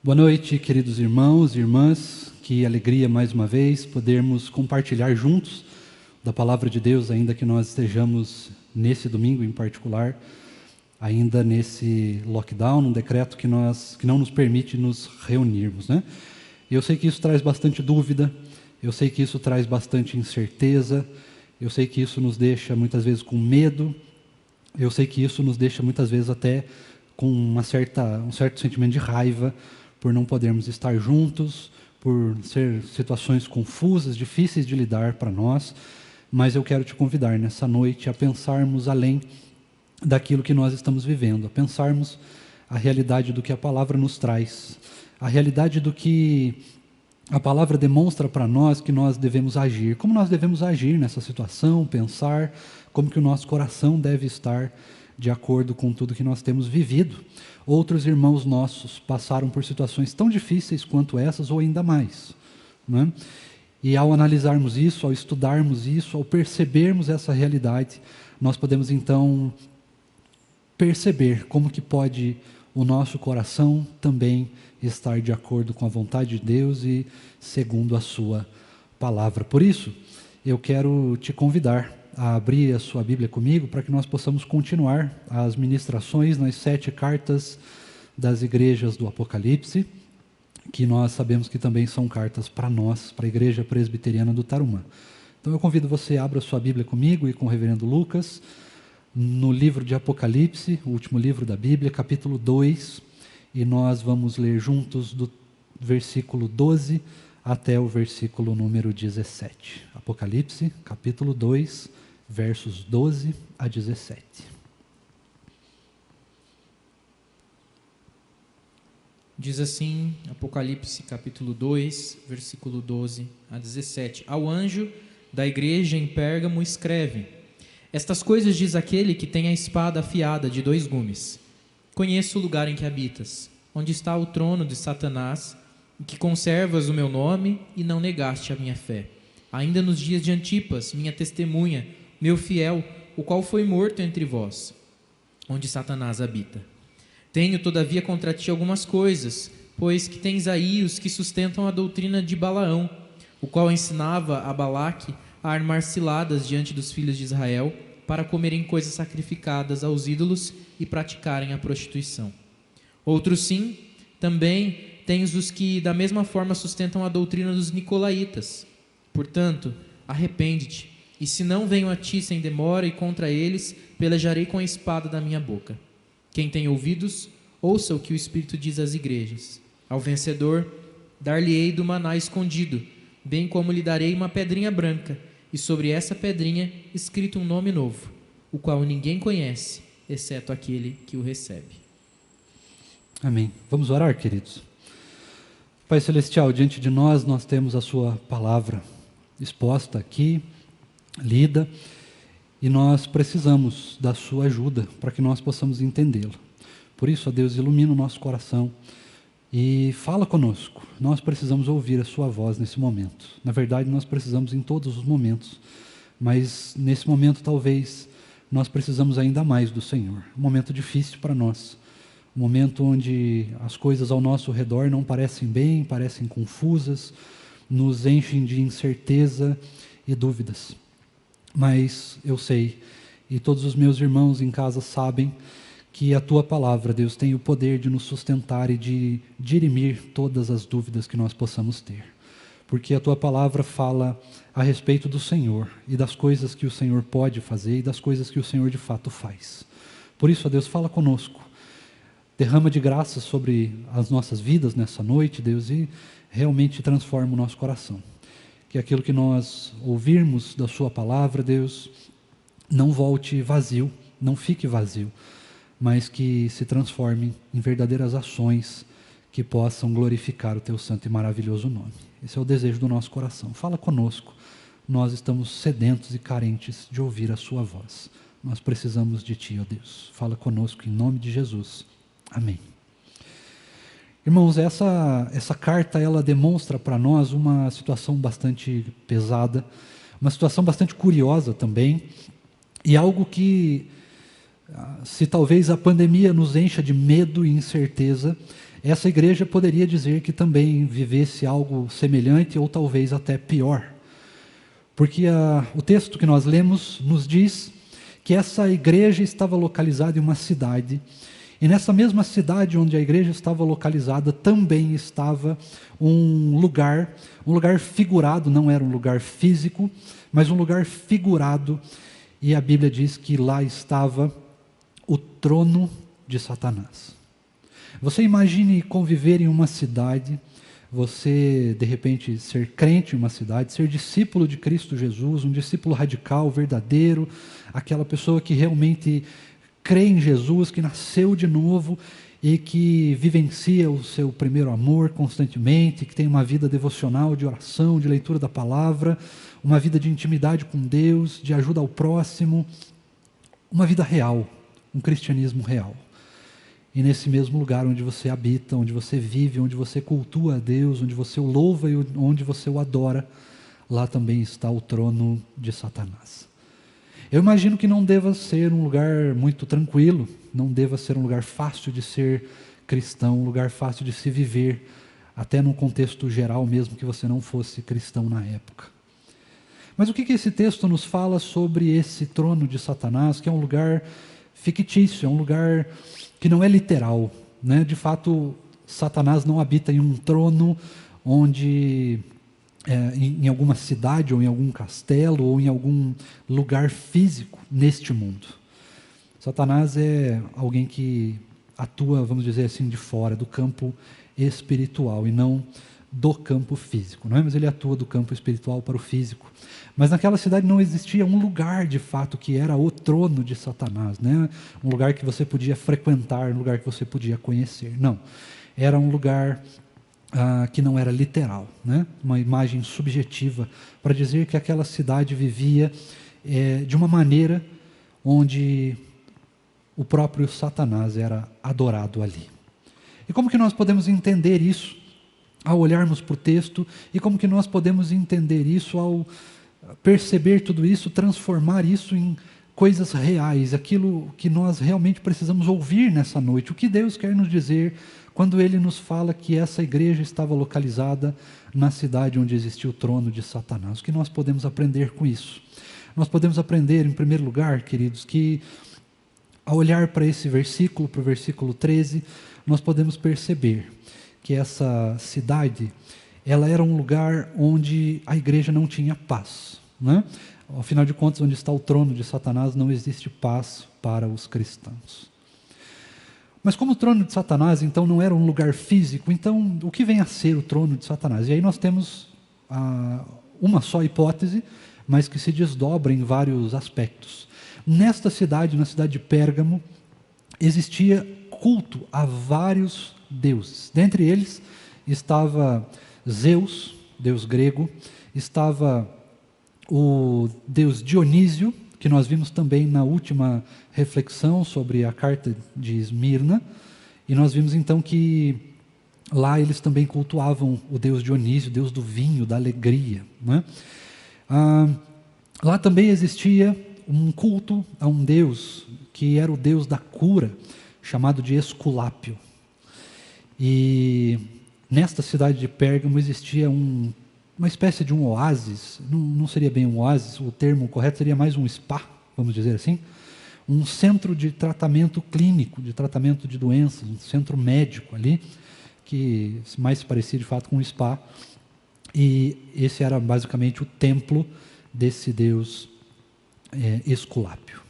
Boa noite, queridos irmãos e irmãs. Que alegria mais uma vez podermos compartilhar juntos da palavra de Deus, ainda que nós estejamos nesse domingo em particular, ainda nesse lockdown, um decreto que não nos permite nos reunirmos, né? Eu sei que isso traz bastante dúvida, eu sei que isso traz bastante incerteza, eu sei que isso nos deixa muitas vezes com medo, eu sei que isso nos deixa muitas vezes até com um certo sentimento de raiva, por não podermos estar juntos, por ser situações confusas, difíceis de lidar para nós, mas eu quero te convidar nessa noite a pensarmos além daquilo que nós estamos vivendo, a pensarmos a realidade do que a palavra nos traz, a realidade do que a palavra demonstra para nós que nós devemos agir, como nós devemos agir nessa situação, pensar, como que o nosso coração deve estar de acordo com tudo que nós temos vivido. Outros irmãos nossos passaram por situações tão difíceis quanto essas, ou ainda mais, né? E ao analisarmos isso, ao estudarmos isso, ao percebermos essa realidade, nós podemos então perceber como que pode o nosso coração também estar de acordo com a vontade de Deus e segundo a sua palavra. Por isso, eu quero te convidar a abrir a sua Bíblia comigo para que nós possamos continuar as ministrações nas 7 cartas das igrejas do Apocalipse, que nós sabemos que também são cartas para nós, para a Igreja Presbiteriana do Tarumã. Então eu convido você a abra a sua Bíblia comigo e com o reverendo Lucas, no livro de Apocalipse, o último livro da Bíblia, capítulo 2, e nós vamos ler juntos do versículo 12 até o versículo número 17. Apocalipse, capítulo 2, versos 12 a 17. Diz assim, Apocalipse, capítulo 2, versículo 12 a 17. Ao anjo da igreja em Pérgamo escreve: Estas coisas diz aquele que tem a espada afiada de 2 gumes. Conheço o lugar em que habitas, onde está o trono de Satanás, e que conservas o meu nome e não negaste a minha fé. Ainda nos dias de Antipas, minha testemunha, meu fiel, o qual foi morto entre vós, onde Satanás habita. Tenho, todavia, contra ti algumas coisas, pois que tens aí os que sustentam a doutrina de Balaão, o qual ensinava a Balaque a armar ciladas diante dos filhos de Israel, para comerem coisas sacrificadas aos ídolos e praticarem a prostituição. Outros sim, também tens os que da mesma forma sustentam a doutrina dos nicolaítas. Portanto, arrepende-te, e se não venho a ti sem demora e contra eles, pelejarei com a espada da minha boca. Quem tem ouvidos, ouça o que o Espírito diz às igrejas. Ao vencedor, dar-lhe-ei do maná escondido, bem como lhe darei uma pedrinha branca, e sobre essa pedrinha escrito um nome novo, o qual ninguém conhece, exceto aquele que o recebe. Amém. Vamos orar, queridos. Pai Celestial, diante de nós temos a sua palavra exposta aqui, lida, e nós precisamos da sua ajuda para que nós possamos entendê-la. Por isso, ó Deus, ilumina o nosso coração e fala conosco. Nós precisamos ouvir a sua voz nesse momento. Na verdade, nós precisamos em todos os momentos, mas nesse momento talvez nós precisamos ainda mais do Senhor. Um momento difícil para nós, um momento onde as coisas ao nosso redor não parecem bem, parecem confusas, nos enchem de incerteza e dúvidas. Mas eu sei, e todos os meus irmãos em casa sabem, que a Tua palavra, Deus, tem o poder de nos sustentar e de dirimir todas as dúvidas que nós possamos ter. Porque a Tua palavra fala a respeito do Senhor e das coisas que o Senhor pode fazer e das coisas que o Senhor de fato faz. Por isso, ó Deus, fala conosco. Derrama de graça sobre as nossas vidas nessa noite, Deus, e realmente transforma o nosso coração. Que aquilo que nós ouvirmos da sua palavra, Deus, não volte vazio, não fique vazio, mas que se transforme em verdadeiras ações que possam glorificar o teu santo e maravilhoso nome. Esse é o desejo do nosso coração. Fala conosco, nós estamos sedentos e carentes de ouvir a sua voz. Nós precisamos de ti, ó Deus. Fala conosco em nome de Jesus. Amém. Irmãos, essa carta ela demonstra para nós uma situação bastante pesada, uma situação bastante curiosa também, e algo que, se talvez a pandemia nos encha de medo e incerteza, essa igreja poderia dizer que também vivesse algo semelhante ou talvez até pior. Porque o texto que nós lemos nos diz que essa igreja estava localizada em uma cidade, e nessa mesma cidade onde a igreja estava localizada também estava um lugar figurado, não era um lugar físico, mas um lugar figurado, e a Bíblia diz que lá estava o trono de Satanás. Você imagine conviver em uma cidade, você de repente ser crente em uma cidade, ser discípulo de Cristo Jesus, um discípulo radical, verdadeiro, aquela pessoa que realmente crê em Jesus, que nasceu de novo e que vivencia o seu primeiro amor constantemente, que tem uma vida devocional, de oração, de leitura da palavra, uma vida de intimidade com Deus, de ajuda ao próximo, uma vida real, um cristianismo real. E nesse mesmo lugar onde você habita, onde você vive, onde você cultua a Deus, onde você o louva e onde você o adora, lá também está o trono de Satanás. Eu imagino que não deva ser um lugar muito tranquilo, não deva ser um lugar fácil de ser cristão, um lugar fácil de se viver, até num contexto geral mesmo que você não fosse cristão na época. Mas o que esse texto nos fala sobre esse trono de Satanás, que é um lugar fictício, é um lugar que não é literal, né? De fato, Satanás não habita em um trono onde, em alguma cidade, ou em algum castelo, ou em algum lugar físico neste mundo. Satanás é alguém que atua, vamos dizer assim, de fora, do campo espiritual, e não do campo físico, não é? Mas ele atua do campo espiritual para o físico. Mas naquela cidade não existia um lugar, de fato, que era o trono de Satanás, né? Um lugar que você podia frequentar, um lugar que você podia conhecer. Não, era um lugar que não era literal, né? Uma imagem subjetiva para dizer que aquela cidade vivia de uma maneira onde o próprio Satanás era adorado ali. E como que nós podemos entender isso ao olharmos para o texto, e como que nós podemos entender isso ao perceber tudo isso, transformar isso em coisas reais, aquilo que nós realmente precisamos ouvir nessa noite, o que Deus quer nos dizer quando Ele nos fala que essa igreja estava localizada na cidade onde existia o trono de Satanás. O que nós podemos aprender com isso? Nós podemos aprender, em primeiro lugar, queridos, que ao olhar para esse versículo, para o versículo 13, nós podemos perceber que essa cidade, ela era um lugar onde a igreja não tinha paz, né? Ao final de contas, onde está o trono de Satanás, não existe paz para os cristãos. Mas como o trono de Satanás, então, não era um lugar físico, então, o que vem a ser o trono de Satanás? E aí nós temos uma só hipótese, mas que se desdobra em vários aspectos. Nesta cidade, na cidade de Pérgamo, existia culto a vários deuses. Dentre eles estava Zeus, deus grego, estava o deus Dionísio, que nós vimos também na última reflexão sobre a carta de Esmirna, e nós vimos então que lá eles também cultuavam o deus Dionísio, deus do vinho, da alegria, né? Lá também existia um culto a um deus, que era o deus da cura, chamado de Esculápio. E nesta cidade de Pérgamo existia uma espécie de um oásis, não seria bem um oásis, o termo correto seria mais um spa, vamos dizer assim, um centro de tratamento clínico, de tratamento de doenças, um centro médico ali, que mais se parecia de fato com um spa, e esse era basicamente o templo desse deus Esculápio.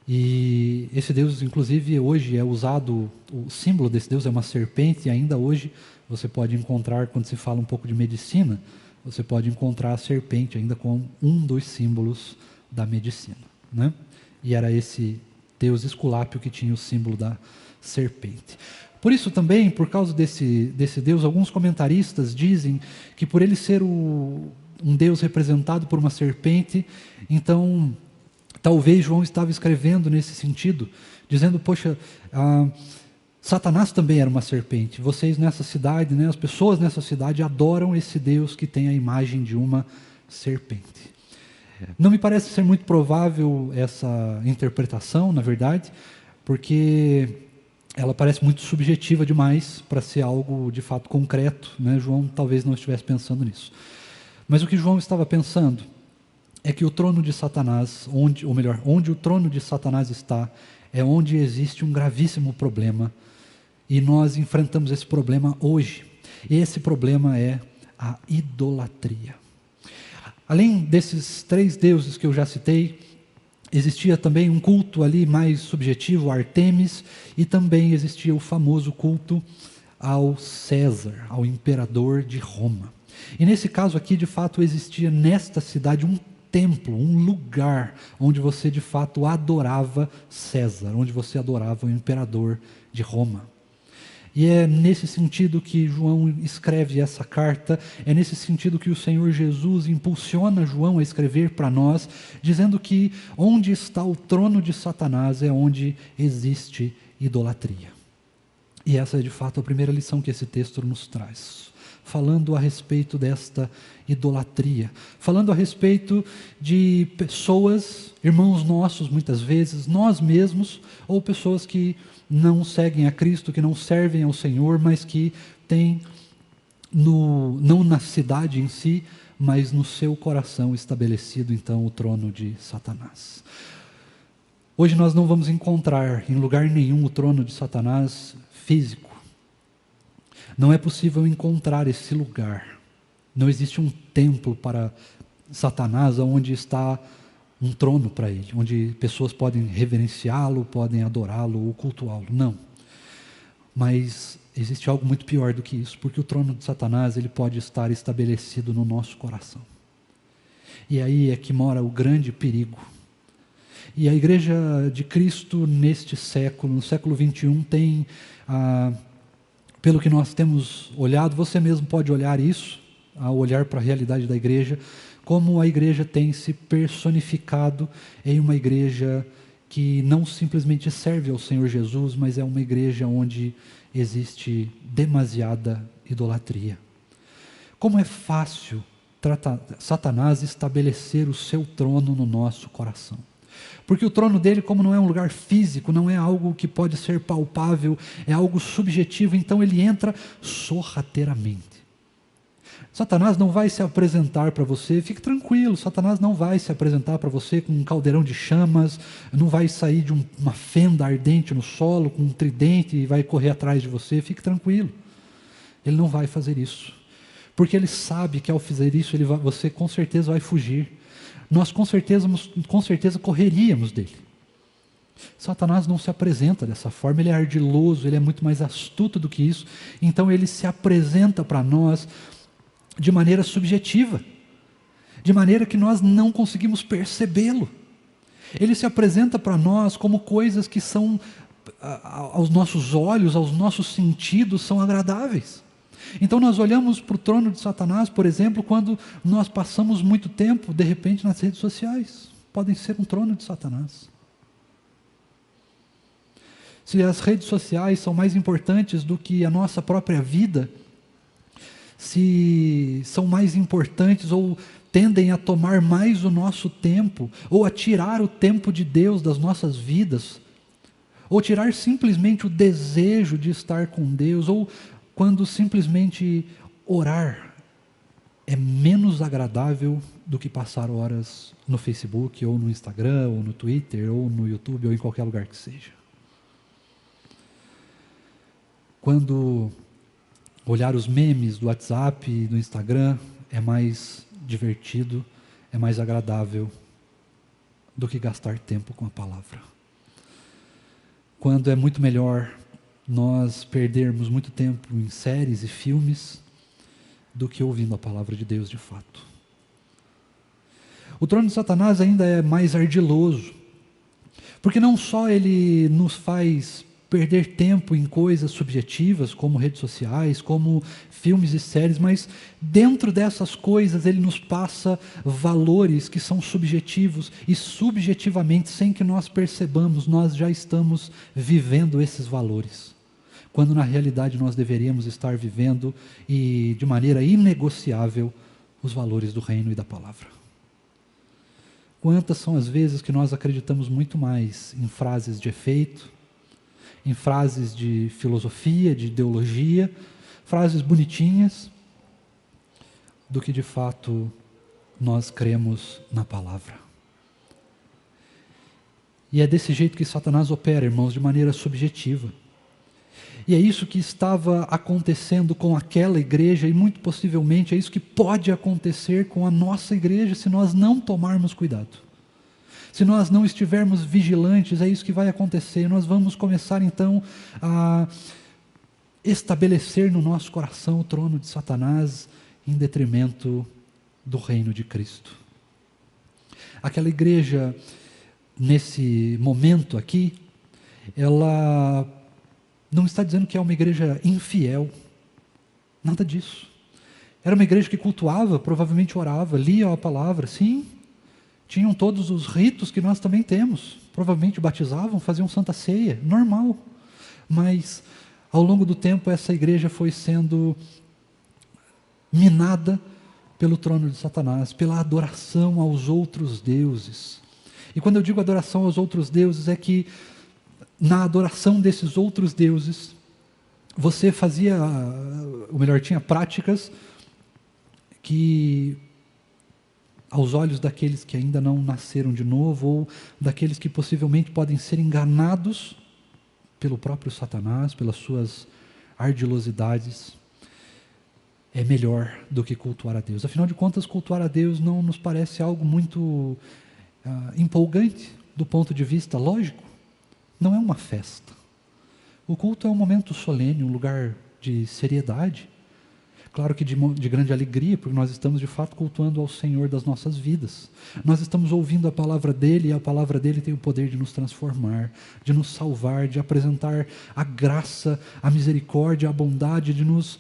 E esse Deus, inclusive, hoje é usado, o símbolo desse Deus é uma serpente, e ainda hoje você pode encontrar, quando se fala um pouco de medicina, você pode encontrar a serpente ainda como um dos símbolos da medicina, né? E era esse Deus Esculápio que tinha o símbolo da serpente. Por isso também, por causa desse Deus, alguns comentaristas dizem que por ele ser um Deus representado por uma serpente, então talvez João estava escrevendo nesse sentido, dizendo, poxa, Satanás também era uma serpente. Vocês nessa cidade, né, as pessoas nessa cidade adoram esse Deus que tem a imagem de uma serpente. Não me parece ser muito provável essa interpretação, na verdade, porque ela parece muito subjetiva demais para ser algo de fato concreto, né? João talvez não estivesse pensando nisso. Mas o que João estava pensando é que o trono de Satanás, onde o trono de Satanás está, é onde existe um gravíssimo problema, e nós enfrentamos esse problema hoje. E esse problema é a idolatria. Além desses 3 deuses que eu já citei, existia também um culto ali mais subjetivo, Artemis, e também existia o famoso culto ao César, ao imperador de Roma. E nesse caso aqui, de fato, existia nesta cidade um templo, um lugar onde você de fato adorava César, onde você adorava o imperador de Roma. E é nesse sentido que João escreve essa carta, é nesse sentido que o Senhor Jesus impulsiona João a escrever para nós, dizendo que onde está o trono de Satanás é onde existe idolatria. E essa é de fato a primeira lição que esse texto nos traz, falando a respeito desta idolatria, falando a respeito de pessoas, irmãos nossos muitas vezes, nós mesmos, ou pessoas que não seguem a Cristo, que não servem ao Senhor, mas que têm, não na cidade em si, mas no seu coração estabelecido então o trono de Satanás. Hoje nós não vamos encontrar em lugar nenhum o trono de Satanás físico. Não é possível encontrar esse lugar. Não existe um templo para Satanás onde está um trono para ele, onde pessoas podem reverenciá-lo, podem adorá-lo ou cultuá-lo. Não. Mas existe algo muito pior do que isso, porque o trono de Satanás ele pode estar estabelecido no nosso coração. E aí é que mora o grande perigo. E a Igreja de Cristo neste século, no século 21, tem, pelo que nós temos olhado, você mesmo pode olhar isso, ao olhar para a realidade da igreja, como a igreja tem se personificado em uma igreja que não simplesmente serve ao Senhor Jesus, mas é uma igreja onde existe demasiada idolatria. Como é fácil Satanás estabelecer o seu trono no nosso coração. Porque o trono dele, como não é um lugar físico, não é algo que pode ser palpável, é algo subjetivo, então ele entra sorrateiramente. Satanás não vai se apresentar para você, fique tranquilo, Satanás não vai se apresentar para você com um caldeirão de chamas, não vai sair de uma fenda ardente no solo, com um tridente e vai correr atrás de você, fique tranquilo. Ele não vai fazer isso, porque ele sabe que ao fazer isso, você com certeza vai fugir. Nós com certeza correríamos dele. Satanás não se apresenta dessa forma, ele é ardiloso, ele é muito mais astuto do que isso, então ele se apresenta para nós de maneira subjetiva, de maneira que nós não conseguimos percebê-lo. Ele se apresenta para nós como coisas que são, aos nossos olhos, aos nossos sentidos, são agradáveis. Então nós olhamos para o trono de Satanás, por exemplo, quando nós passamos muito tempo, de repente, nas redes sociais. Podem ser um trono de Satanás. Se as redes sociais são mais importantes do que a nossa própria vida, se são mais importantes ou tendem a tomar mais o nosso tempo, ou a tirar o tempo de Deus das nossas vidas, ou tirar simplesmente o desejo de estar com Deus, ou quando simplesmente orar é menos agradável do que passar horas no Facebook, ou no Instagram, ou no Twitter, ou no YouTube, ou em qualquer lugar que seja. Quando olhar os memes do WhatsApp e do Instagram é mais divertido, é mais agradável do que gastar tempo com a palavra. Quando é muito melhor nós perdermos muito tempo em séries e filmes do que ouvindo a palavra de Deus de fato. O trono de Satanás ainda é mais ardiloso, porque não só ele nos faz perder tempo em coisas subjetivas, como redes sociais, como filmes e séries, mas dentro dessas coisas ele nos passa valores que são subjetivos, e subjetivamente, sem que nós percebamos, nós já estamos vivendo esses valores, quando na realidade nós deveríamos estar vivendo, e de maneira inegociável, os valores do reino e da palavra. Quantas são as vezes que nós acreditamos muito mais em frases de efeito, em frases de filosofia, de ideologia, frases bonitinhas, do que de fato nós cremos na palavra. E é desse jeito que Satanás opera, irmãos, de maneira subjetiva. E é isso que estava acontecendo com aquela igreja, e muito possivelmente é isso que pode acontecer com a nossa igreja se nós não tomarmos cuidado. Se nós não estivermos vigilantes, é isso que vai acontecer. Nós vamos começar então a estabelecer no nosso coração o trono de Satanás em detrimento do reino de Cristo. Aquela igreja, nesse momento aqui, ela não está dizendo que é uma igreja infiel, nada disso. Era uma igreja que cultuava, provavelmente orava, lia a palavra, sim, tinham todos os ritos que nós também temos, provavelmente batizavam, faziam santa ceia, normal. Mas, ao longo do tempo, essa igreja foi sendo minada pelo trono de Satanás, pela adoração aos outros deuses. E quando eu digo adoração aos outros deuses, é que na adoração desses outros deuses, você fazia, ou melhor, tinha práticas que, aos olhos daqueles que ainda não nasceram de novo, ou daqueles que possivelmente podem ser enganados pelo próprio Satanás, pelas suas ardilosidades, é melhor do que cultuar a Deus. Afinal de contas, cultuar a Deus não nos parece algo muito empolgante do ponto de vista lógico. Não é uma festa. O culto é um momento solene, um lugar de seriedade. Claro que de grande alegria, porque nós estamos de fato cultuando ao Senhor das nossas vidas. Nós estamos ouvindo a palavra dEle, e a palavra dEle tem o poder de nos transformar, de nos salvar, de apresentar a graça, a misericórdia, a bondade, de nos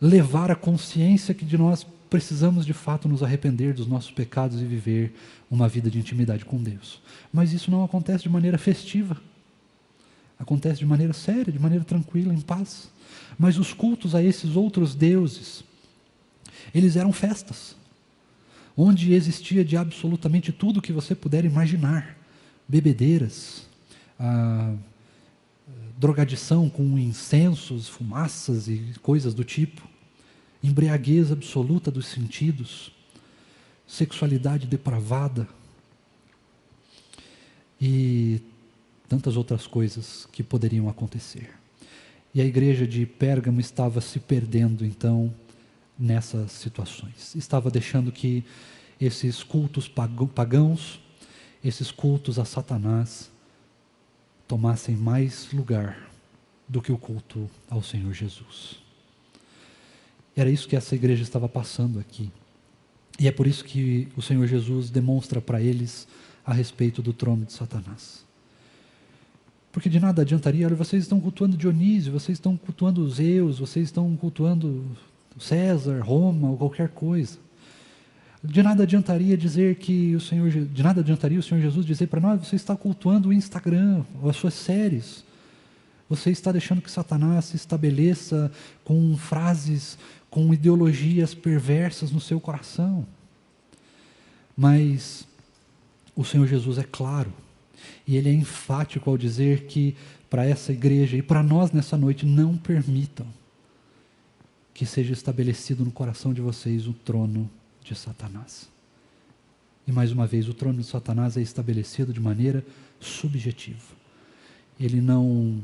levar à consciência que de nós precisamos de fato nos arrepender dos nossos pecados e viver uma vida de intimidade com Deus. Mas isso não acontece de maneira festiva. Acontece de maneira séria, de maneira tranquila, em paz. Mas os cultos a esses outros deuses, eles eram festas, onde existia de absolutamente tudo que você puder imaginar. Bebedeiras, drogadição com incensos, fumaças e coisas do tipo, embriaguez absoluta dos sentidos, sexualidade depravada e tantas outras coisas que poderiam acontecer. E a igreja de Pérgamo estava se perdendo, então, nessas situações. Estava deixando que esses cultos pagãos, esses cultos a Satanás, tomassem mais lugar do que o culto ao Senhor Jesus. Era isso que essa igreja estava passando aqui. E é por isso que o Senhor Jesus demonstra para eles a respeito do trono de Satanás. Porque de nada adiantaria, olha, vocês estão cultuando Dionísio, vocês estão cultuando Zeus, vocês estão cultuando César, Roma, ou qualquer coisa. De nada adiantaria de nada adiantaria o Senhor Jesus dizer para nós, você está cultuando o Instagram, ou as suas séries. Você está deixando que Satanás se estabeleça com frases, com ideologias perversas no seu coração. Mas o Senhor Jesus é claro, e Ele é enfático ao dizer que para essa igreja e para nós nessa noite, não permitam que seja estabelecido no coração de vocês o trono de Satanás. E mais uma vez, o trono de Satanás é estabelecido de maneira subjetiva. Ele não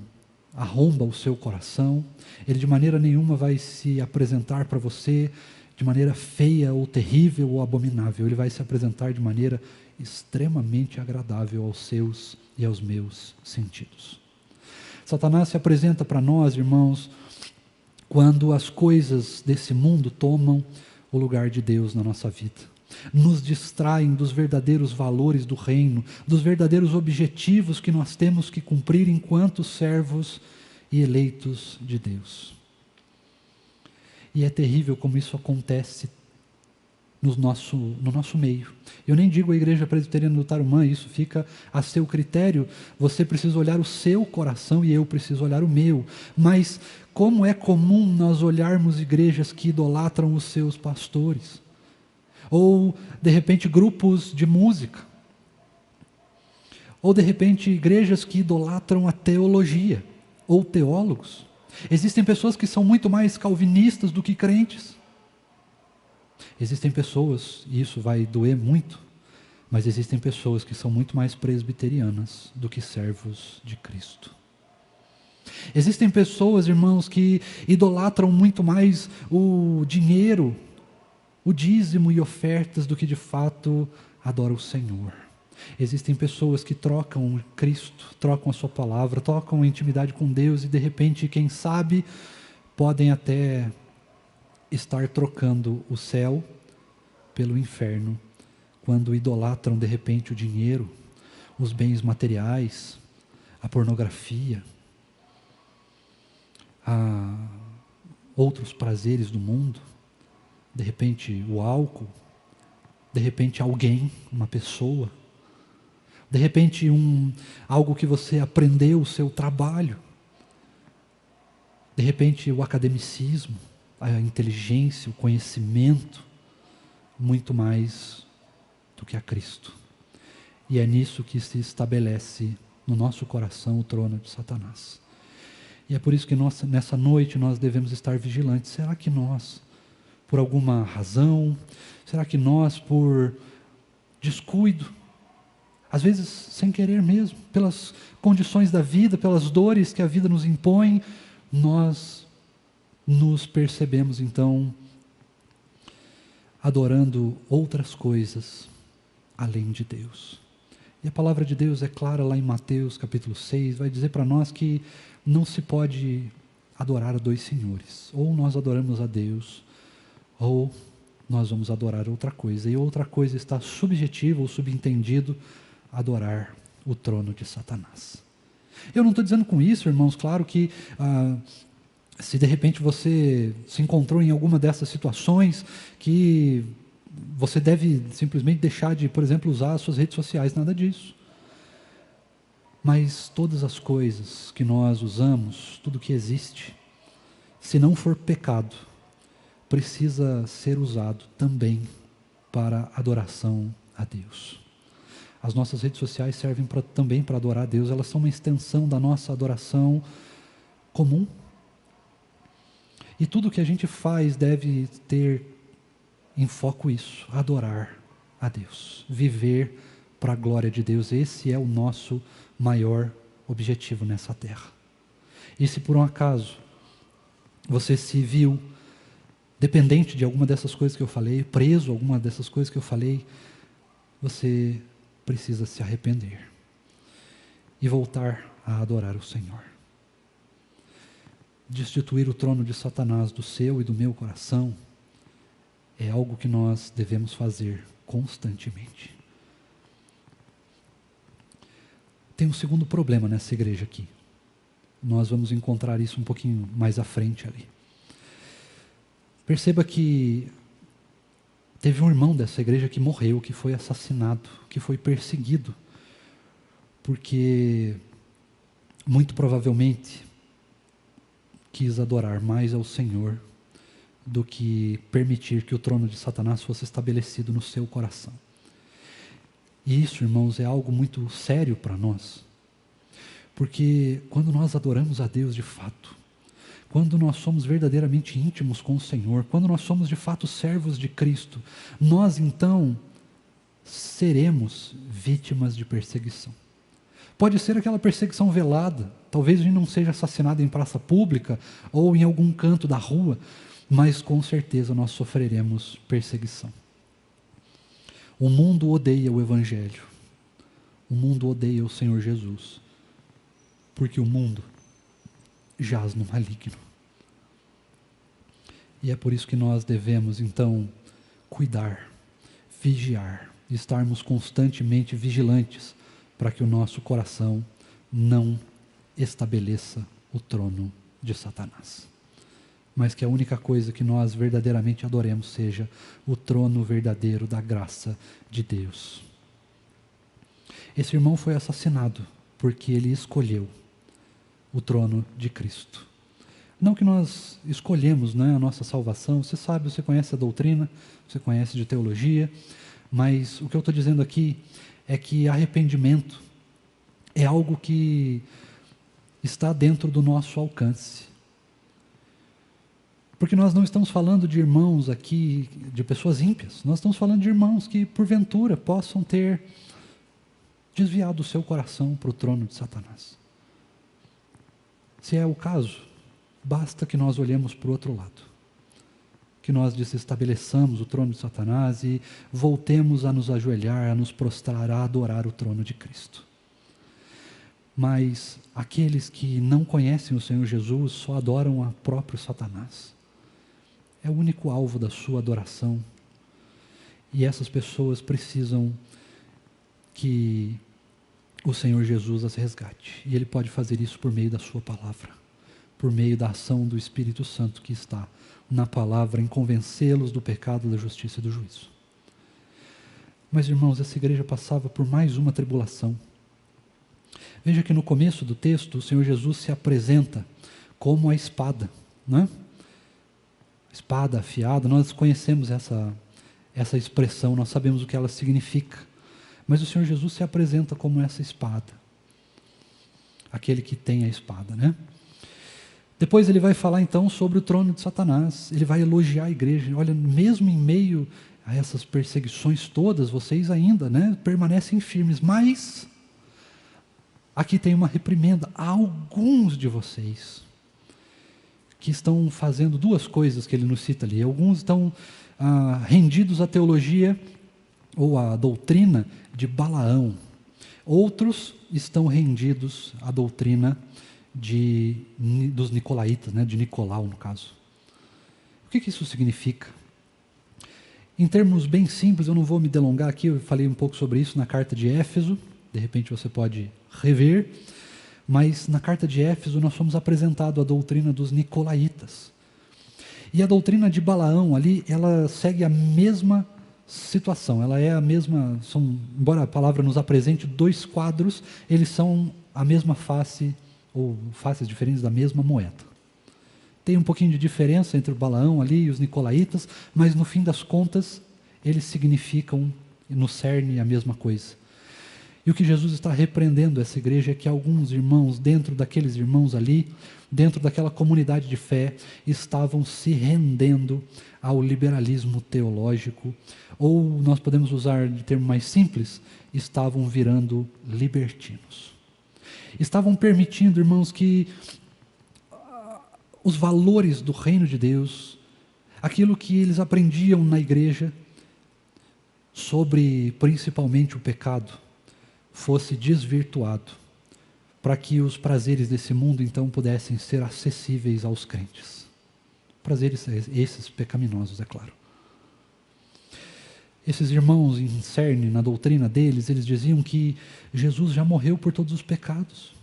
arromba o seu coração, ele de maneira nenhuma vai se apresentar para você de maneira feia ou terrível ou abominável. Ele vai se apresentar de maneira extremamente agradável aos seus e aos meus sentidos. Satanás se apresenta para nós, irmãos, quando as coisas desse mundo tomam o lugar de Deus na nossa vida. Nos distraem dos verdadeiros valores do reino, dos verdadeiros objetivos que nós temos que cumprir enquanto servos e eleitos de Deus. E é terrível como isso acontece no nosso meio. Eu nem digo a Igreja Presbiteriana do Tarumã, isso fica a seu critério. Você precisa olhar o seu coração e eu preciso olhar o meu. Mas como é comum nós olharmos igrejas que idolatram os seus pastores, ou de repente grupos de música, Ou de repente igrejas que idolatram a teologia, ou teólogos. Existem pessoas que são muito mais calvinistas do que crentes. Existem pessoas, e isso vai doer muito, mas existem pessoas que são muito mais presbiterianas do que servos de Cristo. Existem pessoas, irmãos, que idolatram muito mais o dinheiro, o dízimo e ofertas do que de fato adoram o Senhor. Existem pessoas que trocam Cristo, trocam a sua palavra, trocam a intimidade com Deus e de repente, quem sabe, podem até estar trocando o céu pelo inferno, quando idolatram de repente o dinheiro, os bens materiais, a pornografia, a outros prazeres do mundo, de repente o álcool, de repente alguém, uma pessoa, de repente algo que você aprendeu, o seu trabalho, de repente o academicismo, a inteligência, o conhecimento, muito mais do que a Cristo. E é nisso que se estabelece no nosso coração o trono de Satanás. E é por isso que nessa noite nós devemos estar vigilantes. Será que nós, por alguma razão, será que nós, por descuido, às vezes sem querer mesmo, pelas condições da vida, pelas dores que a vida nos impõe, nós nos percebemos então adorando outras coisas além de Deus? E a palavra de Deus é clara lá em Mateus capítulo 6, vai dizer para nós que não se pode adorar a dois senhores. Ou nós adoramos a Deus, ou nós vamos adorar outra coisa. E outra coisa está subjetivo ou subentendido, adorar o trono de Satanás. Eu não estou dizendo com isso, irmãos, claro que se de repente você se encontrou em alguma dessas situações, que você deve simplesmente deixar de, por exemplo, usar as suas redes sociais, nada disso. Mas todas as coisas que nós usamos, tudo que existe, se não for pecado, precisa ser usado também para adoração a Deus. As nossas redes sociais servem também para adorar a Deus, elas são uma extensão da nossa adoração comum. E tudo que a gente faz deve ter em foco isso, adorar a Deus, viver para a glória de Deus. Esse é o nosso maior objetivo nessa terra. E se por um acaso você se viu dependente de alguma dessas coisas que eu falei, preso a alguma dessas coisas que eu falei, você precisa se arrepender e voltar a adorar o Senhor. Destituir o trono de Satanás do seu e do meu coração é algo que nós devemos fazer constantemente. Tem um segundo problema nessa igreja aqui. Nós vamos encontrar isso um pouquinho mais à frente ali. Perceba que teve um irmão dessa igreja que morreu, que foi assassinado, que foi perseguido, porque muito provavelmente quis adorar mais ao Senhor do que permitir que o trono de Satanás fosse estabelecido no seu coração. E isso, irmãos, é algo muito sério para nós, porque quando nós adoramos a Deus de fato, quando nós somos verdadeiramente íntimos com o Senhor, quando nós somos de fato servos de Cristo, nós então seremos vítimas de perseguição. Pode ser aquela perseguição velada, talvez a gente não seja assassinado em praça pública ou em algum canto da rua, mas com certeza nós sofreremos perseguição. O mundo odeia o Evangelho, o mundo odeia o Senhor Jesus, porque o mundo jaz no maligno. E é por isso que nós devemos então cuidar, vigiar, estarmos constantemente vigilantes para que o nosso coração não estabeleça o trono de Satanás. Mas que a única coisa que nós verdadeiramente adoremos seja o trono verdadeiro da graça de Deus. Esse irmão foi assassinado porque ele escolheu o trono de Cristo. Não que nós escolhemos, né, a nossa salvação, você sabe, você conhece a doutrina, você conhece de teologia, mas o que eu estou dizendo aqui é que arrependimento é algo que está dentro do nosso alcance. Porque nós não estamos falando de irmãos aqui, de pessoas ímpias, nós estamos falando de irmãos que, porventura, possam ter desviado o seu coração para o trono de Satanás. Se é o caso, basta que nós olhemos para o outro lado, que nós desestabeleçamos o trono de Satanás e voltemos a nos ajoelhar, a nos prostrar, a adorar o trono de Cristo. Mas aqueles que não conhecem o Senhor Jesus só adoram a próprio Satanás. É o único alvo da sua adoração. E essas pessoas precisam que o Senhor Jesus as resgate. E Ele pode fazer isso por meio da sua palavra, por meio da ação do Espírito Santo que está na palavra, em convencê-los do pecado, da justiça e do juízo. Mas, irmãos, essa igreja passava por mais uma tribulação. Veja que no começo do texto, o Senhor Jesus se apresenta como a espada, né? Espada afiada, nós conhecemos essa expressão, nós sabemos o que ela significa. Mas o Senhor Jesus se apresenta como essa espada. Aquele que tem a espada, né? Depois ele vai falar então sobre o trono de Satanás. Ele vai elogiar a igreja. Olha, mesmo em meio a essas perseguições todas, vocês ainda, né, permanecem firmes. Mas aqui tem uma reprimenda a alguns de vocês que estão fazendo duas coisas que ele nos cita ali. Alguns estão rendidos à teologia ou à doutrina de Balaão. Outros estão rendidos à doutrina dos nicolaítas, né, de Nicolau, no caso. O que isso significa? Em termos bem simples, eu não vou me delongar aqui, eu falei um pouco sobre isso na carta de Éfeso, de repente você pode rever, mas na carta de Éfeso nós fomos apresentados a doutrina dos nicolaítas. E a doutrina de Balaão ali, ela segue a mesma situação, ela é a mesma, embora a palavra nos apresente dois quadros, eles são a mesma face, ou faces diferentes da mesma moeda. Tem um pouquinho de diferença entre o Balaão ali e os nicolaítas, mas no fim das contas, eles significam, no cerne, a mesma coisa. E o que Jesus está repreendendo essa igreja é que alguns irmãos, dentro daqueles irmãos ali, dentro daquela comunidade de fé, estavam se rendendo ao liberalismo teológico, ou nós podemos usar de termo mais simples, estavam virando libertinos. Estavam permitindo, irmãos, que os valores do reino de Deus, aquilo que eles aprendiam na igreja, sobre principalmente o pecado, fosse desvirtuado, para que os prazeres desse mundo então pudessem ser acessíveis aos crentes. Prazeres esses pecaminosos, é claro. Esses irmãos em cerne, na doutrina deles, eles diziam que Jesus já morreu por todos os pecados.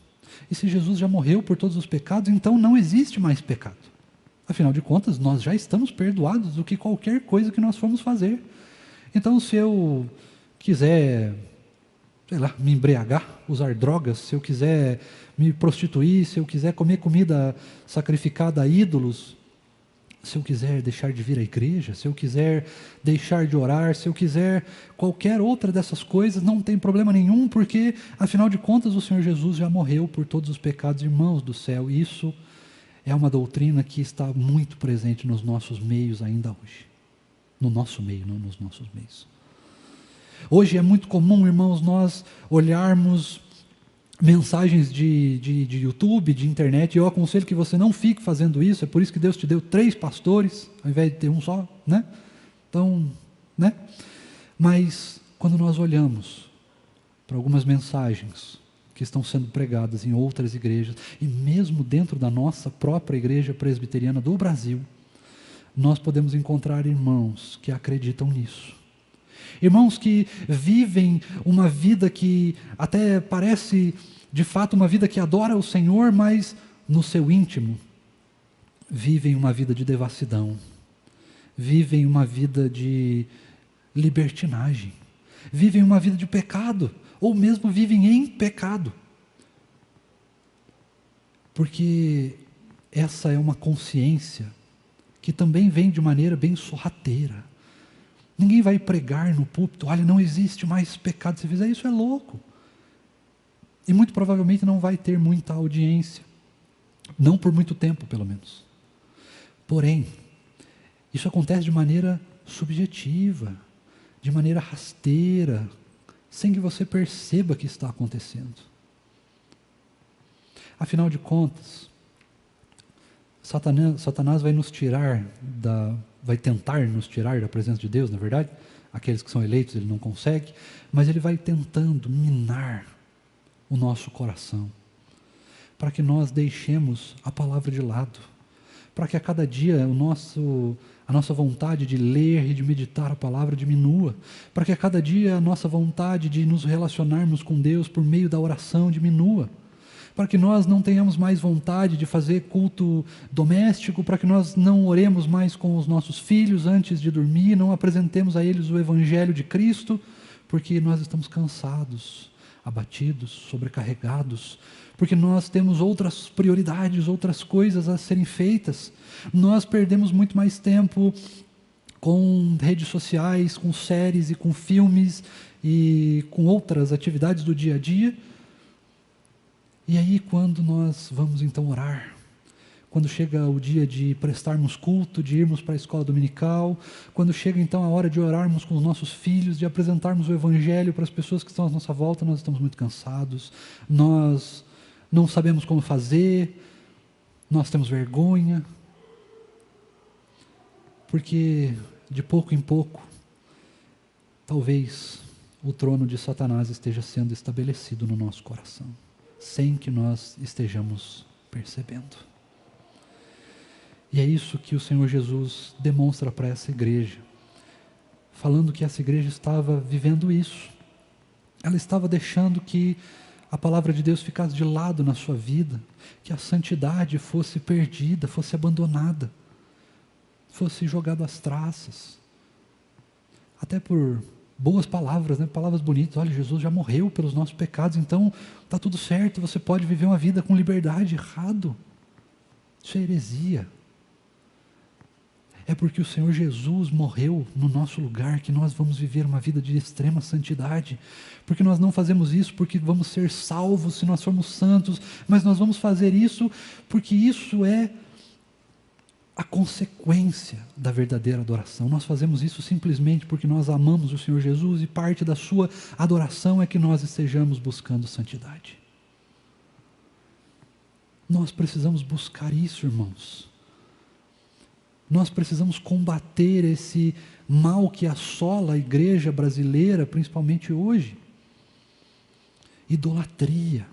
E se Jesus já morreu por todos os pecados, então não existe mais pecado. Afinal de contas, nós já estamos perdoados do que qualquer coisa que nós formos fazer. Então, se eu quiser, sei lá, me embriagar, usar drogas, se eu quiser me prostituir, se eu quiser comer comida sacrificada a ídolos, se eu quiser deixar de vir à igreja, se eu quiser deixar de orar, se eu quiser qualquer outra dessas coisas, não tem problema nenhum, porque, afinal de contas, o Senhor Jesus já morreu por todos os pecados, irmãos do céu. Isso é uma doutrina que está muito presente nos nossos meios ainda hoje. No nosso meio, não nos nossos meios. Hoje é muito comum, irmãos, nós olharmos mensagens de YouTube, de internet, e eu aconselho que você não fique fazendo isso, é por isso que Deus te deu 3 pastores, ao invés de ter um só, né? Então, né? Mas, quando nós olhamos para algumas mensagens que estão sendo pregadas em outras igrejas, e mesmo dentro da nossa própria igreja presbiteriana do Brasil, nós podemos encontrar irmãos que acreditam nisso. Irmãos que vivem uma vida que até parece, de fato, uma vida que adora o Senhor, mas no seu íntimo vivem uma vida de devassidão, vivem uma vida de libertinagem, vivem uma vida de pecado, ou mesmo vivem em pecado. Porque essa é uma consciência que também vem de maneira bem sorrateira. Ninguém vai pregar no púlpito, olha, não existe mais pecado, se fizer isso é louco. E muito provavelmente não vai ter muita audiência. Não por muito tempo, pelo menos. Porém, isso acontece de maneira subjetiva, de maneira rasteira, sem que você perceba que está acontecendo. Afinal de contas, Satanás vai tentar nos tirar da presença de Deus, na verdade. Aqueles que são eleitos ele não consegue, mas ele vai tentando minar o nosso coração, para que nós deixemos a palavra de lado, para que a cada dia a nossa vontade de ler e de meditar a palavra diminua, para que a cada dia a nossa vontade de nos relacionarmos com Deus por meio da oração diminua, para que nós não tenhamos mais vontade de fazer culto doméstico, para que nós não oremos mais com os nossos filhos antes de dormir, não apresentemos a eles o Evangelho de Cristo, porque nós estamos cansados, abatidos, sobrecarregados, porque nós temos outras prioridades, outras coisas a serem feitas. Nós perdemos muito mais tempo com redes sociais, com séries e com filmes e com outras atividades do dia a dia. E aí, quando nós vamos então orar, quando chega o dia de prestarmos culto, de irmos para a escola dominical, quando chega então a hora de orarmos com os nossos filhos, de apresentarmos o Evangelho para as pessoas que estão à nossa volta, nós estamos muito cansados, nós não sabemos como fazer, nós temos vergonha, porque de pouco em pouco, talvez o trono de Satanás esteja sendo estabelecido no nosso coração, sem que nós estejamos percebendo. E é isso que o Senhor Jesus demonstra para essa igreja, falando que essa igreja estava vivendo isso. Ela estava deixando que a palavra de Deus ficasse de lado na sua vida, que a santidade fosse perdida, fosse abandonada, fosse jogada às traças, até por boas palavras, né? Palavras bonitas. Olha, Jesus já morreu pelos nossos pecados, então está tudo certo, você pode viver uma vida com liberdade. Errado. Isso é heresia. É porque o Senhor Jesus morreu no nosso lugar que nós vamos viver uma vida de extrema santidade, porque nós não fazemos isso porque vamos ser salvos se nós formos santos, mas nós vamos fazer isso porque isso é a consequência da verdadeira adoração. Nós fazemos isso simplesmente porque nós amamos o Senhor Jesus e parte da sua adoração é que nós estejamos buscando santidade. Nós precisamos buscar isso, irmãos. Nós precisamos combater esse mal que assola a igreja brasileira, principalmente hoje. Idolatria.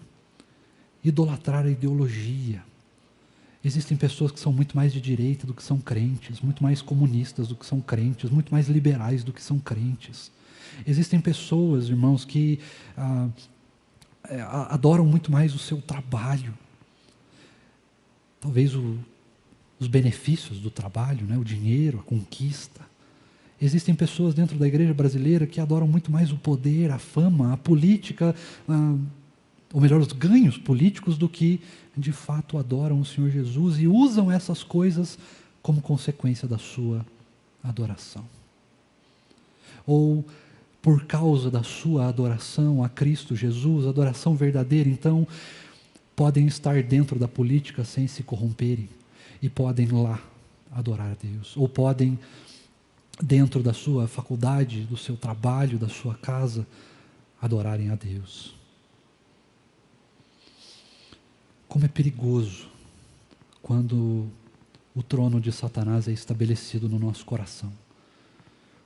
Idolatrar a ideologia. Existem pessoas que são muito mais de direita do que são crentes, muito mais comunistas do que são crentes, muito mais liberais do que são crentes. Existem pessoas, irmãos, que adoram muito mais o seu trabalho. Talvez os benefícios do trabalho, né? O dinheiro, a conquista. Existem pessoas dentro da igreja brasileira que adoram muito mais o poder, a fama, a política, ou melhor, os ganhos políticos, do que de fato adoram o Senhor Jesus e usam essas coisas como consequência da sua adoração. Ou por causa da sua adoração a Cristo Jesus, adoração verdadeira, então podem estar dentro da política sem se corromperem e podem lá adorar a Deus. Ou podem, dentro da sua faculdade, do seu trabalho, da sua casa, adorarem a Deus. Como é perigoso quando o trono de Satanás é estabelecido no nosso coração,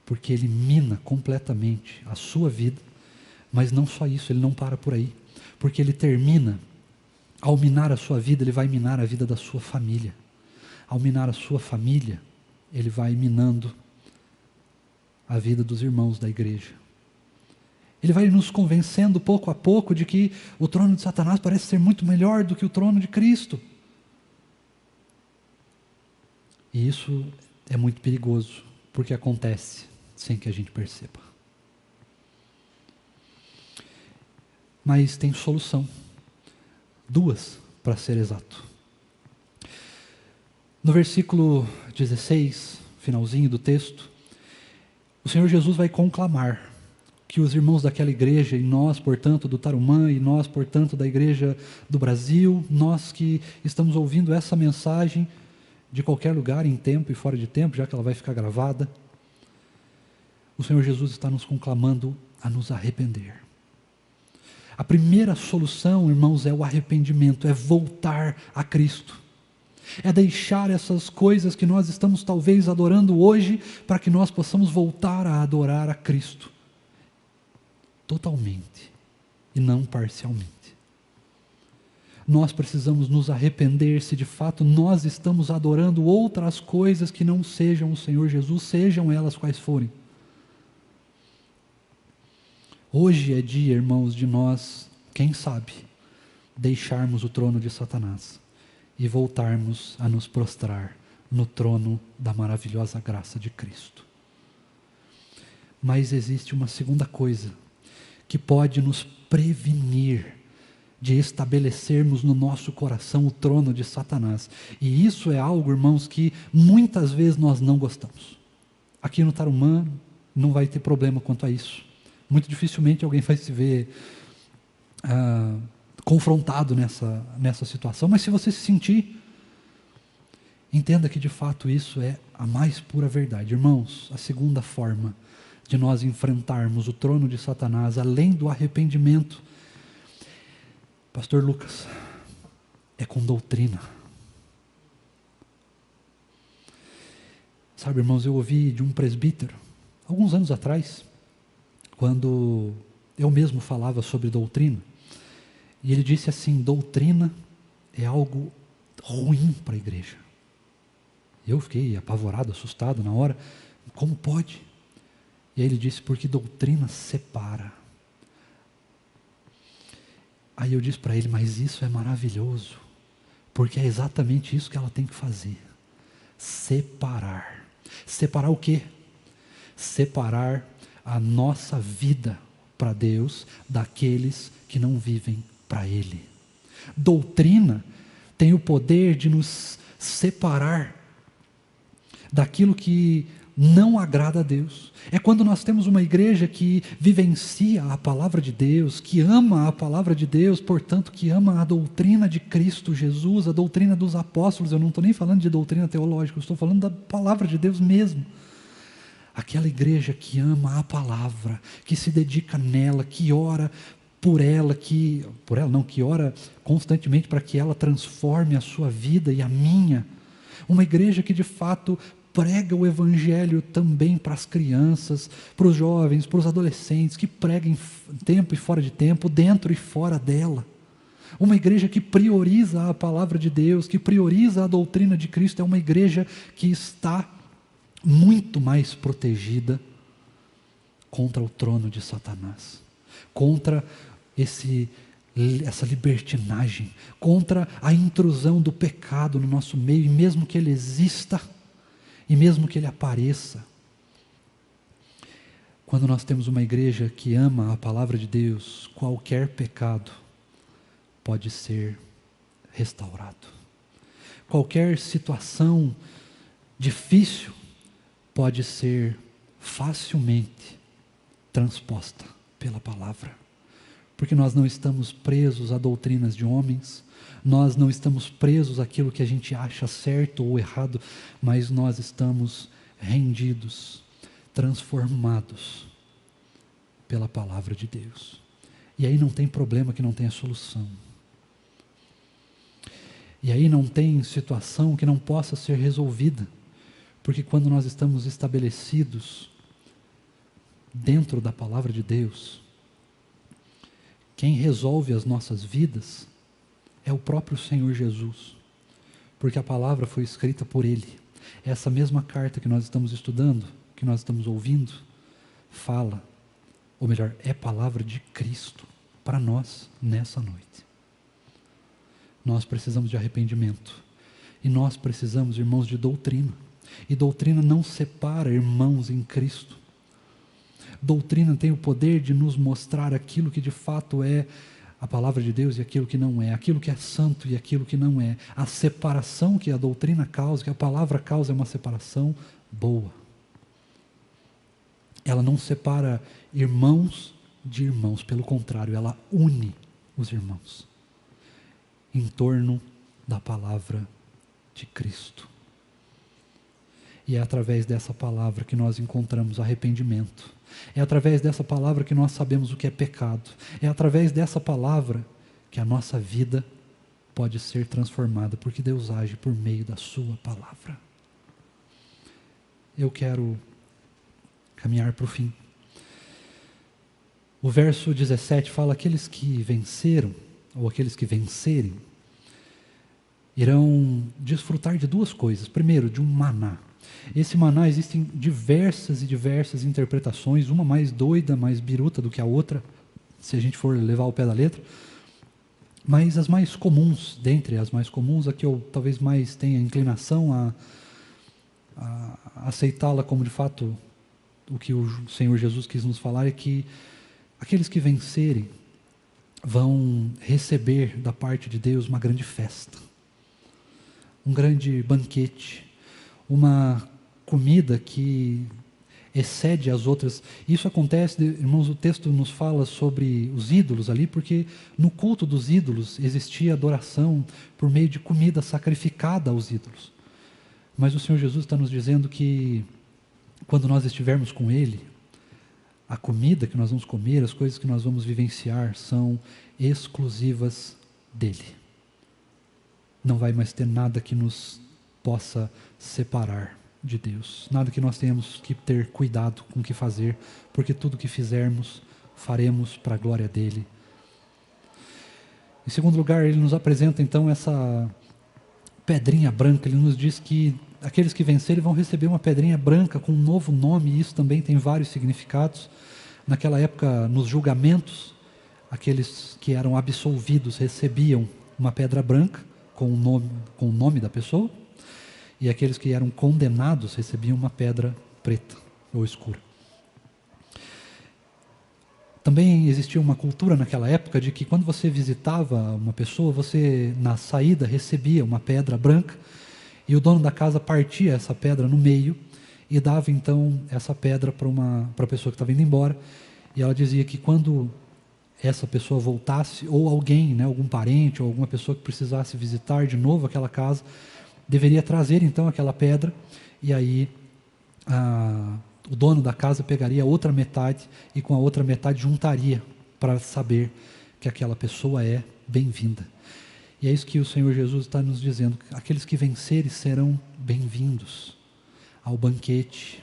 porque ele mina completamente a sua vida, mas não só isso, ele não para por aí, porque ele termina, ao minar a sua vida, ele vai minar a vida da sua família. Ao minar a sua família, ele vai minando a vida dos irmãos da igreja. Ele vai nos convencendo pouco a pouco de que o trono de Satanás parece ser muito melhor do que o trono de Cristo. E isso é muito perigoso, porque acontece sem que a gente perceba. Mas tem solução. 2, para ser exato. No versículo 16, finalzinho do texto, o Senhor Jesus vai conclamar que os irmãos daquela igreja, e nós, portanto, do Tarumã, e nós, portanto, da igreja do Brasil, nós que estamos ouvindo essa mensagem de qualquer lugar, em tempo e fora de tempo, já que ela vai ficar gravada, o Senhor Jesus está nos conclamando a nos arrepender. A primeira solução, irmãos, é o arrependimento, é voltar a Cristo. É deixar essas coisas que nós estamos talvez adorando hoje, para que nós possamos voltar a adorar a Cristo. Totalmente, e não parcialmente. Nós precisamos nos arrepender se de fato nós estamos adorando outras coisas que não sejam o Senhor Jesus, sejam elas quais forem. Hoje é dia, irmãos, de nós, quem sabe, deixarmos o trono de Satanás e voltarmos a nos prostrar no trono da maravilhosa graça de Cristo. Mas existe uma segunda coisa que pode nos prevenir de estabelecermos no nosso coração o trono de Satanás. E isso é algo, irmãos, que muitas vezes nós não gostamos. Aqui no Tarumã não vai ter problema quanto a isso. Muito dificilmente alguém vai se ver confrontado nessa situação, mas se você se sentir, entenda que de fato isso é a mais pura verdade. Irmãos, a segunda forma de nós enfrentarmos o trono de Satanás, além do arrependimento, Pastor Lucas, é com doutrina. Sabe, irmãos, eu ouvi de um presbítero, alguns anos atrás, quando eu mesmo falava sobre doutrina, e ele disse assim: doutrina é algo ruim para a igreja. Eu fiquei apavorado, assustado na hora. Como pode? E aí ele disse: porque doutrina separa. Aí eu disse para ele: mas isso é maravilhoso, porque é exatamente isso que ela tem que fazer. Separar. Separar o quê? Separar a nossa vida para Deus daqueles que não vivem para Ele. Doutrina tem o poder de nos separar daquilo que não agrada a Deus. É quando nós temos uma igreja que vivencia a palavra de Deus, que ama a palavra de Deus, portanto que ama a doutrina de Cristo Jesus, a doutrina dos apóstolos. Eu não estou nem falando de doutrina teológica, eu estou falando da palavra de Deus mesmo. Aquela igreja que ama a palavra, que se dedica nela, que ora por ela, que ora constantemente para que ela transforme a sua vida e a minha. Uma igreja que de fato prega o evangelho também para as crianças, para os jovens, para os adolescentes, que prega em tempo e fora de tempo, dentro e fora dela. Uma igreja que prioriza a palavra de Deus, que prioriza a doutrina de Cristo, é uma igreja que está muito mais protegida contra o trono de Satanás, contra essa libertinagem, contra a intrusão do pecado no nosso meio, e mesmo que ele exista, e mesmo que ele apareça, quando nós temos uma igreja que ama a palavra de Deus, qualquer pecado pode ser restaurado. Qualquer situação difícil pode ser facilmente transposta pela palavra. Porque nós não estamos presos a doutrinas de homens, nós não estamos presos àquilo que a gente acha certo ou errado, mas nós estamos rendidos, transformados pela palavra de Deus. E aí não tem problema que não tenha solução. E aí não tem situação que não possa ser resolvida. Porque quando nós estamos estabelecidos dentro da palavra de Deus, quem resolve as nossas vidas é o próprio Senhor Jesus, porque a palavra foi escrita por Ele. Essa mesma carta que nós estamos estudando, que nós estamos ouvindo, fala, ou melhor, é palavra de Cristo para nós nessa noite. Nós precisamos de arrependimento, e nós precisamos, irmãos, de doutrina. E doutrina não separa irmãos em Cristo. Doutrina tem o poder de nos mostrar aquilo que de fato é a palavra de Deus e aquilo que não é, aquilo que é santo e aquilo que não é. A separação que a doutrina causa, que a palavra causa, é uma separação boa. ela não separa irmãos de irmãos, pelo contrário, ela une os irmãos em torno da palavra de Cristo. E é através dessa palavra que nós encontramos arrependimento. É através dessa palavra que nós sabemos o que é pecado. É através dessa palavra que a nossa vida pode ser transformada, porque Deus age por meio da sua palavra. Eu quero caminhar para o fim. O verso 17 fala: aqueles que venceram, ou aqueles que vencerem, irão desfrutar de duas coisas. Primeiro, de um maná. Esse maná, existem diversas e diversas interpretações, uma mais doida, mais biruta do que a outra, se a gente for levar ao pé da letra. Mas as mais comuns, dentre as mais comuns, a que eu talvez mais tenha inclinação a aceitá-la como de fato o que o Senhor Jesus quis nos falar, é que aqueles que vencerem vão receber da parte de Deus uma grande festa, um grande banquete, uma comida que excede as outras. Isso acontece, irmãos, o texto nos fala sobre os ídolos ali, porque no culto dos ídolos existia adoração por meio de comida sacrificada aos ídolos. Mas o Senhor Jesus está nos dizendo que quando nós estivermos com Ele, a comida que nós vamos comer, as coisas que nós vamos vivenciar são exclusivas dEle. Não vai mais ter nada que nos possa separar de Deus, nada que nós tenhamos que ter cuidado com o que fazer, porque tudo que fizermos, faremos para a glória dEle. Em segundo lugar, Ele nos apresenta então essa pedrinha branca. Ele nos diz que aqueles que vencerem vão receber uma pedrinha branca com um novo nome, e isso também tem vários significados. Naquela época, nos julgamentos, aqueles que eram absolvidos recebiam uma pedra branca com o nome da pessoa, e aqueles que eram condenados recebiam uma pedra preta ou escura. Também existia uma cultura naquela época de que quando você visitava uma pessoa, você na saída recebia uma pedra branca, e o dono da casa partia essa pedra no meio e dava então essa pedra para a pessoa que estava indo embora, e ela dizia que quando essa pessoa voltasse, ou alguém, algum parente, ou alguma pessoa que precisasse visitar de novo aquela casa, deveria trazer então aquela pedra, e aí o dono da casa pegaria a outra metade e com a outra metade juntaria para saber que aquela pessoa é bem-vinda. E é isso que o Senhor Jesus está nos dizendo: aqueles que vencerem serão bem-vindos ao banquete,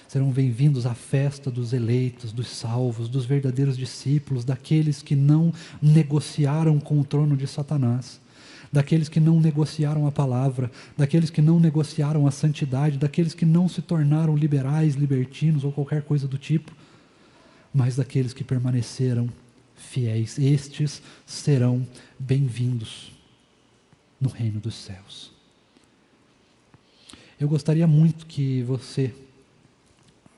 serão bem-vindos à festa dos eleitos, dos salvos, dos verdadeiros discípulos, daqueles que não negociaram com o trono de Satanás, daqueles que não negociaram a palavra, daqueles que não negociaram a santidade, daqueles que não se tornaram liberais, libertinos ou qualquer coisa do tipo, mas daqueles que permaneceram fiéis. Estes serão bem-vindos no reino dos céus. Eu gostaria muito que você,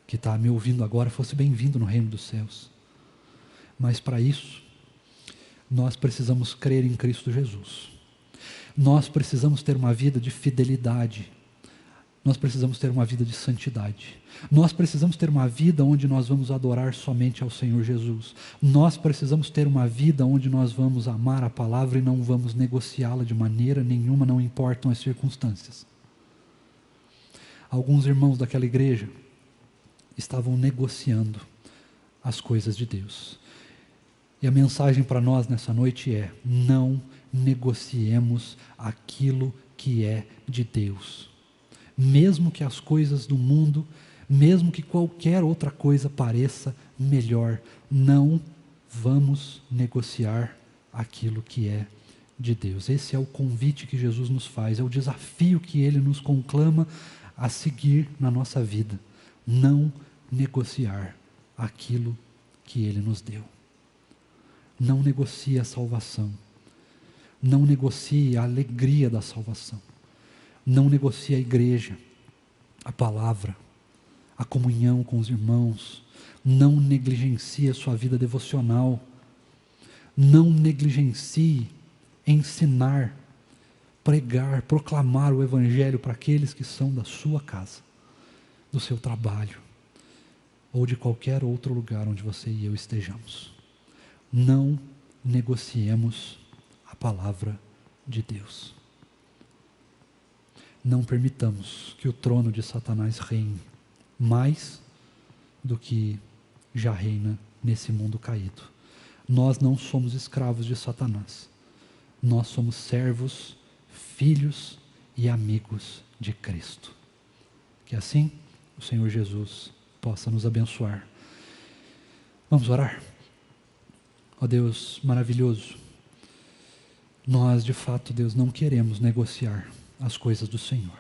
que está me ouvindo agora, fosse bem-vindo no reino dos céus. Mas para isso, nós precisamos crer em Cristo Jesus. Nós precisamos ter uma vida de fidelidade. Nós precisamos ter uma vida de santidade. Nós precisamos ter uma vida onde nós vamos adorar somente ao Senhor Jesus. Nós precisamos ter uma vida onde nós vamos amar a palavra e não vamos negociá-la de maneira nenhuma, não importam as circunstâncias. Alguns irmãos daquela igreja estavam negociando as coisas de Deus. E a mensagem para nós nessa noite é: não negociemos aquilo que é de Deus. Mesmo que as coisas do mundo, mesmo que qualquer outra coisa pareça melhor, não vamos negociar aquilo que é de Deus. Esse é o convite que Jesus nos faz, é o desafio que Ele nos conclama a seguir na nossa vida. Não negociar aquilo que Ele nos deu. Não negocie a salvação. Não negocie a alegria da salvação. Não negocie a igreja, a palavra, a comunhão com os irmãos. Não negligencie a sua vida devocional. Não negligencie ensinar, pregar, proclamar o Evangelho para aqueles que são da sua casa, do seu trabalho, ou de qualquer outro lugar onde você e eu estejamos. Não negociemos a palavra de Deus. Não permitamos que o trono de Satanás reine mais do que já reina nesse mundo caído. Nós não somos escravos de Satanás. Nós somos servos, filhos e amigos de Cristo. Que assim o Senhor Jesus possa nos abençoar. Vamos orar? Ó Deus maravilhoso, nós de fato, Deus, não queremos negociar as coisas do Senhor.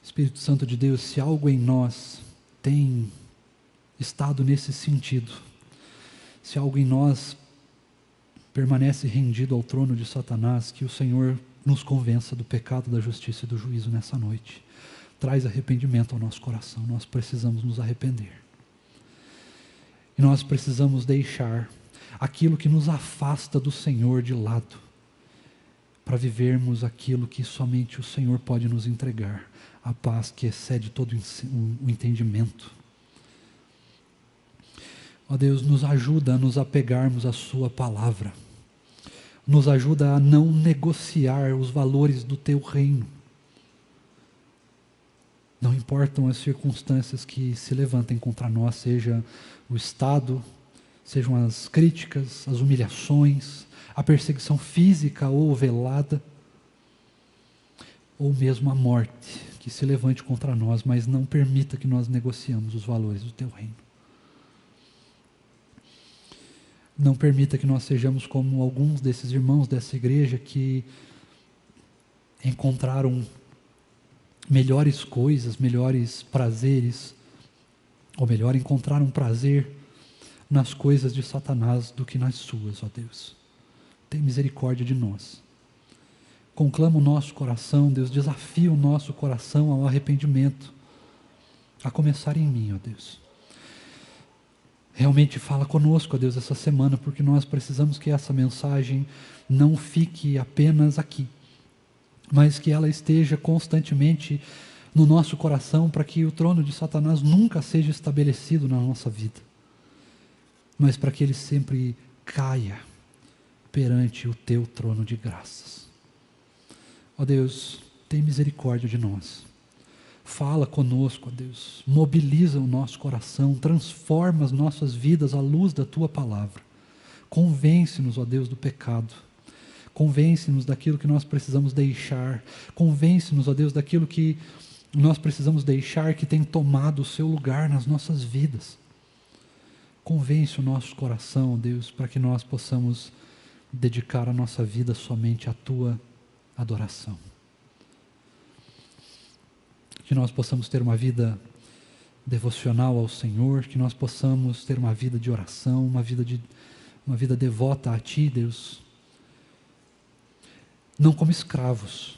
Espírito Santo de Deus, se algo em nós tem estado nesse sentido, se algo em nós permanece rendido ao trono de Satanás, que o Senhor nos convença do pecado, da justiça e do juízo nessa noite. Traz arrependimento ao nosso coração. Nós precisamos nos arrepender. E nós precisamos deixar aquilo que nos afasta do Senhor de lado, para vivermos aquilo que somente o Senhor pode nos entregar, a paz que excede todo o entendimento. Ó Deus, nos ajuda a nos apegarmos à sua palavra, nos ajuda a não negociar os valores do teu reino. Não importam as circunstâncias que se levantem contra nós, seja o Estado, sejam as críticas, as humilhações, a perseguição física ou velada, ou mesmo a morte que se levante contra nós, mas não permita que nós negociemos os valores do teu reino. Não permita que nós sejamos como alguns desses irmãos dessa igreja que encontraram melhores coisas, melhores prazeres, ou melhor, encontraram prazer nas coisas de Satanás do que nas suas, ó Deus. Tem misericórdia de nós. Conclama o nosso coração, Deus, desafia o nosso coração ao arrependimento, a começar em mim, ó Deus. Realmente fala conosco, ó Deus, essa semana, porque nós precisamos que essa mensagem não fique apenas aqui, mas que ela esteja constantemente no nosso coração, para que o trono de Satanás nunca seja estabelecido na nossa vida, mas para que ele sempre caia perante o teu trono de graças. Ó Deus, tem misericórdia de nós. Fala conosco, ó Deus, mobiliza o nosso coração, transforma as nossas vidas à luz da tua palavra. Convence-nos, ó Deus, do pecado. Convence-nos daquilo que nós precisamos deixar. Convence-nos, ó Deus, daquilo que nós precisamos deixar que tem tomado o seu lugar nas nossas vidas. Convence o nosso coração, ó Deus, para que nós possamos dedicar a nossa vida somente à tua adoração. Que nós possamos ter uma vida devocional ao Senhor, que nós possamos ter uma vida de oração, uma vida devota a Ti, Deus, não como escravos,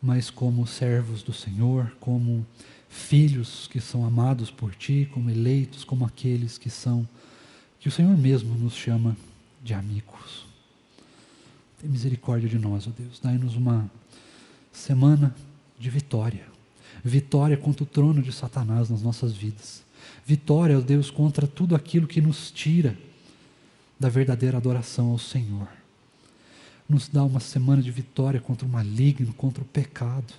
mas como servos do Senhor, como filhos que são amados por Ti, como eleitos, como aqueles que o Senhor mesmo nos chama de amigos. Tem misericórdia de nós, ó Deus, dai-nos uma semana de vitória. Vitória contra o trono de Satanás nas nossas vidas. Vitória, ó Deus, contra tudo aquilo que nos tira da verdadeira adoração ao Senhor. Nos dá uma semana de vitória contra o maligno, contra o pecado,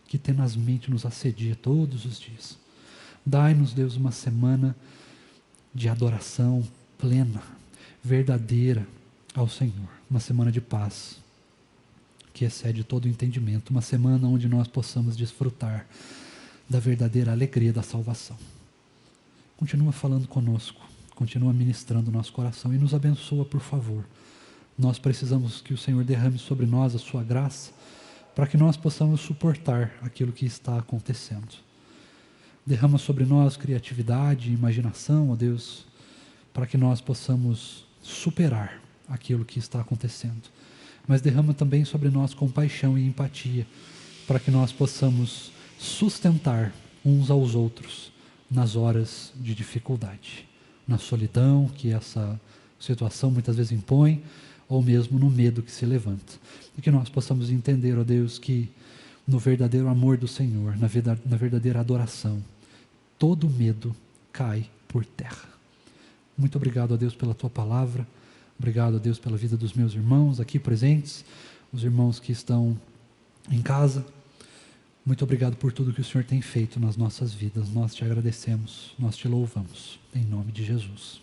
que tenazmente nos assedia todos os dias. Dai-nos, Deus, uma semana de adoração plena, verdadeira ao Senhor. Uma semana de paz, que excede todo o entendimento. Uma semana onde nós possamos desfrutar da verdadeira alegria da salvação. Continua falando conosco, continua ministrando o nosso coração e nos abençoa, por favor. Nós precisamos que o Senhor derrame sobre nós a sua graça, para que nós possamos suportar aquilo que está acontecendo. Derrama sobre nós criatividade, imaginação, ó Deus, para que nós possamos superar aquilo que está acontecendo. Mas derrama também sobre nós compaixão e empatia, para que nós possamos sustentar uns aos outros nas horas de dificuldade, na solidão que essa situação muitas vezes impõe, ou mesmo no medo que se levanta. E que nós possamos entender, ó Deus, que no verdadeiro amor do Senhor, na verdadeira adoração, todo medo cai por terra. Muito obrigado a Deus pela tua palavra, obrigado a Deus pela vida dos meus irmãos aqui presentes, os irmãos que estão em casa. Muito obrigado por tudo que o Senhor tem feito nas nossas vidas. Nós te agradecemos, nós te louvamos, em nome de Jesus.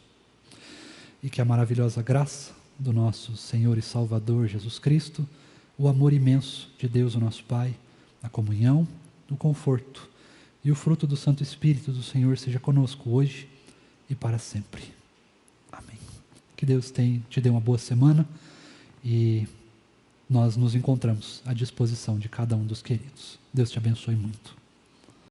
E que a maravilhosa graça do nosso Senhor e Salvador Jesus Cristo, o amor imenso de Deus, o nosso Pai, a comunhão, o conforto e o fruto do Santo Espírito do Senhor seja conosco hoje e para sempre. Amém. Que Deus te dê uma boa semana e nós nos encontramos à disposição de cada um dos queridos. Deus te abençoe muito.